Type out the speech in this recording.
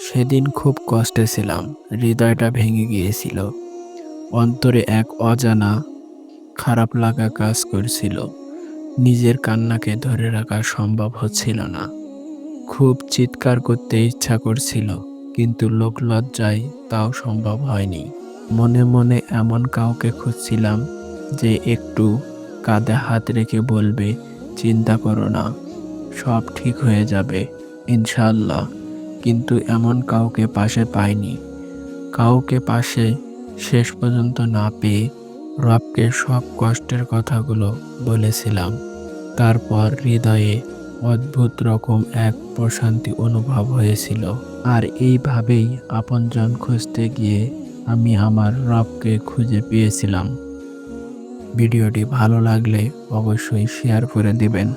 সেদিন খুব কষ্টে ছিলাম। হৃদয়টা ভেঙে গিয়েছিল। অন্তরে এক অজানা খারাপ লাগা কাজ করছিল। নিজের কান্নাকে ধরে রাখা সম্ভব হচ্ছিল না। খুব চিৎকার করতে ইচ্ছা করছিল, কিন্তু লোকলজ্জায় তাও সম্ভব হয়নি। মনে মনে এমন কাউকে খুঁজছিলাম যে একটু কাঁধে হাত রেখে বলবে, চিন্তা করো না, সব ঠিক হয়ে যাবে ইনশাআল্লাহ। কিন্তু এমন কাউকে পাশে পাইনি। কাউকে পাশে শেষ পর্যন্ত না পেয়ে রবকে সব কষ্টের কথাগুলো বলেছিলাম। তারপর হৃদয়ে অদ্ভুত রকম এক প্রশান্তি অনুভব হয়েছিল। আর এইভাবেই আপনজন খুঁজতে গিয়ে আমি আমার রবকে খুঁজে পেয়েছিলাম। ভিডিওটি ভালো লাগলে অবশ্যই শেয়ার করে দিবেন।